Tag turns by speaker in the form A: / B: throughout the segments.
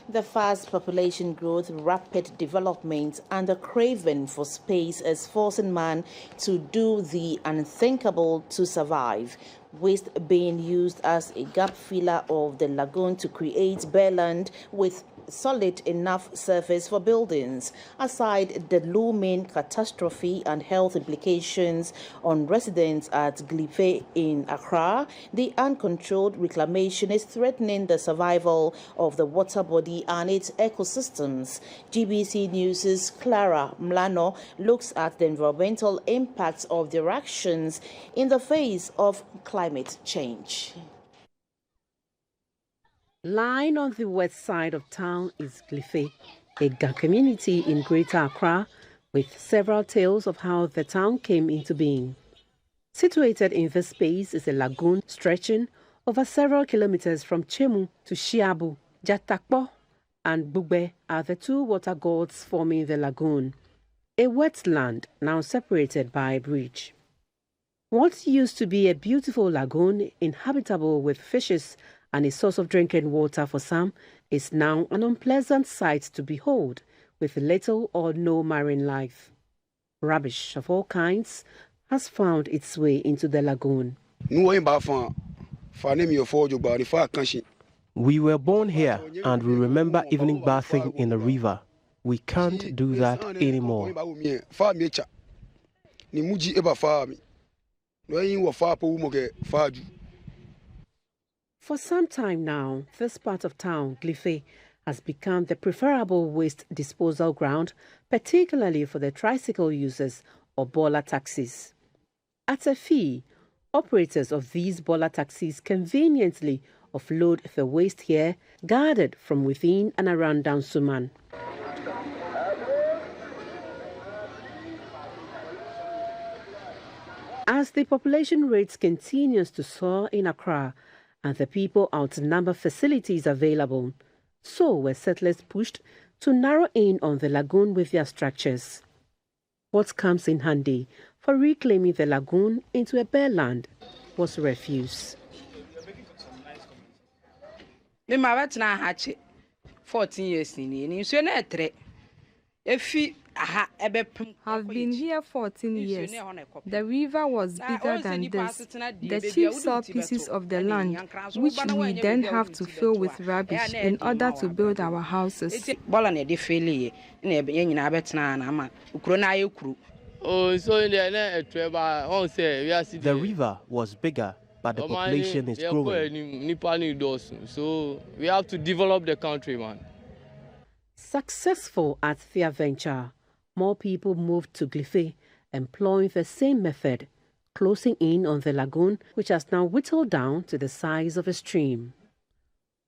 A: The fast population growth, rapid development, and the craving for space is forcing man to do the unthinkable to survive. Waste being used as a gap filler of the lagoon to create bare land with solid enough surface for buildings. Aside the looming catastrophe and health implications on residents at Glefe in Accra, the uncontrolled reclamation is threatening the survival of the water body and its ecosystems. GBCNEWS Clara Mlano looks at the environmental impacts of their actions in the face of climate change.
B: Lying on the west side of town is Glefe, a Ga community in Greater Accra, with several tales of how the town came into being. Situated in this space is a lagoon stretching over several kilometers from Chemu to Shiabu. Jatakpo and Bugbe are the two water gods forming the lagoon, a wetland now separated by a bridge. What used to be a beautiful lagoon, inhabitable with fishes and a source of drinking water for some, is now an unpleasant sight to behold, with little or no marine life. Rubbish of all kinds has found its way into the lagoon.
C: We were born here and we remember evening bathing in the river. We can't do that anymore.
B: For some time now, this part of town, Glefe, has become the preferable waste disposal ground, particularly for the tricycle users or bola taxis. At a fee, operators of these bola taxis conveniently offload the waste here, guarded from within and around Dansuman. As the population rate continues to soar in Accra, and the people outnumber facilities available, so were settlers pushed to narrow in on the lagoon with their structures. What comes in handy for reclaiming the lagoon into a bare land was refuse.
D: 14 years
E: I've been here 14 years. The river was bigger than this. The chief saw pieces of the land, which we then have to fill with rubbish in order to build our houses.
C: The river was bigger, but the population is growing.
F: So we have to develop the country, man.
B: Successful at their venture, more people moved to Glefe, employing the same method, closing in on the lagoon, which has now whittled down to the size of a stream.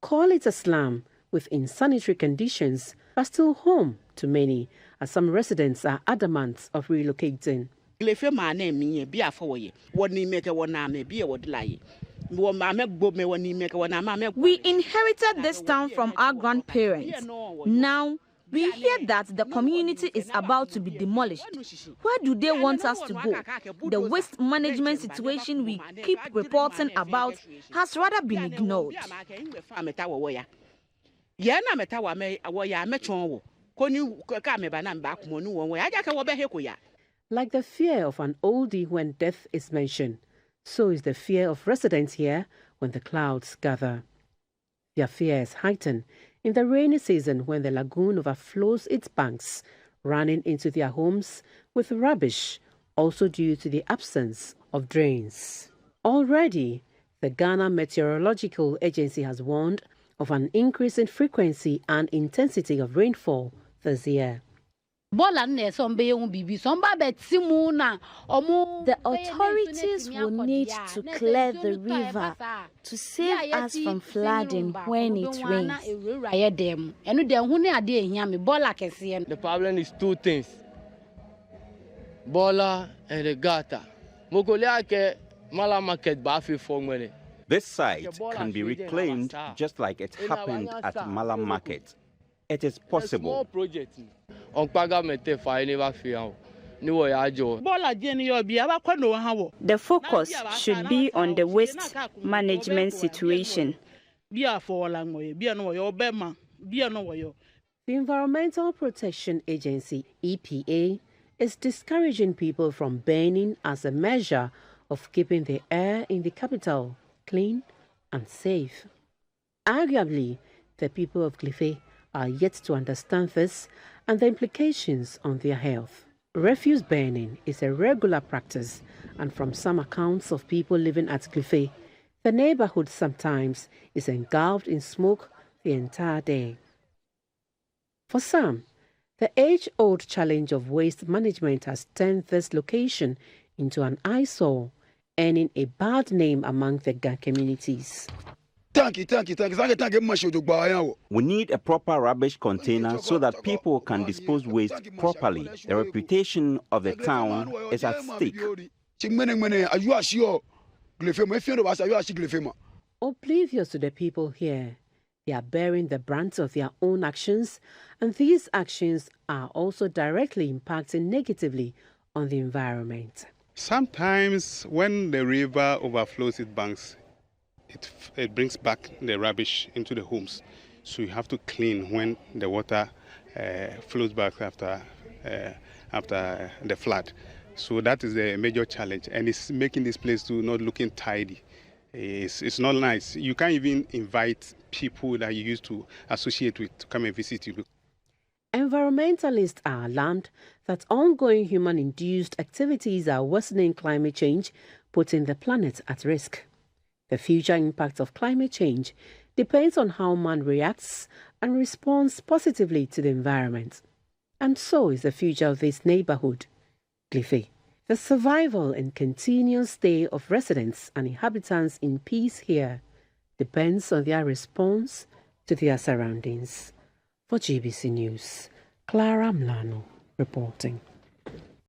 B: Call it a slum with insanitary conditions, but still home to many, as some residents are adamant of relocating.
G: We inherited this town from our grandparents. Now, we hear that the community is about to be demolished. Where do they want us to go? The waste management situation we keep reporting about has rather been ignored.
B: Like the fear of an oldie when death is mentioned, so is the fear of residents here when the clouds gather. Their fear is heightened in the rainy season when the lagoon overflows its banks, running into their homes with rubbish, also due to the absence of drains. Already, the Ghana Meteorological Agency has warned of an increase in frequency and intensity of rainfall this year.
H: The authorities will need to clear the river to save us from flooding when it rains.
F: The problem is two things: Bola and the gutter.
I: This site can be reclaimed just like it happened at Malam Market. It is possible.
J: The focus should be on the waste management situation.
B: The Environmental Protection Agency, EPA, is discouraging people from burning as a measure of keeping the air in the capital clean and safe. Arguably, the people of Glefe are yet to understand this and the implications on their health. Refuse burning is a regular practice, and from some accounts of people living at Glefe, the neighborhood sometimes is engulfed in smoke the entire day. For some, the age-old challenge of waste management has turned this location into an eyesore, earning a bad name among the Ga communities.
I: We need a proper rubbish container so that people can dispose waste properly. The reputation of the town is at stake.
B: Oblivious to the people here, they are bearing the brunt of their own actions, and these actions are also directly impacting negatively on the environment.
D: Sometimes when the river overflows its banks, it brings back the rubbish into the homes. So you have to clean when the water flows back after the flood. So that is a major challenge, and it's making this place to not looking tidy. It's not nice. You can't even invite people that you used to associate with to come and visit you.
B: Environmentalists are alarmed that ongoing human-induced activities are worsening climate change, putting the planet at risk. The future impact of climate change depends on how man reacts and responds positively to the environment. And so is the future of this neighborhood, Glefe. The survival and continuous stay of residents and inhabitants in peace here depends on their response to their surroundings. For GBC News, Clara Mlano reporting.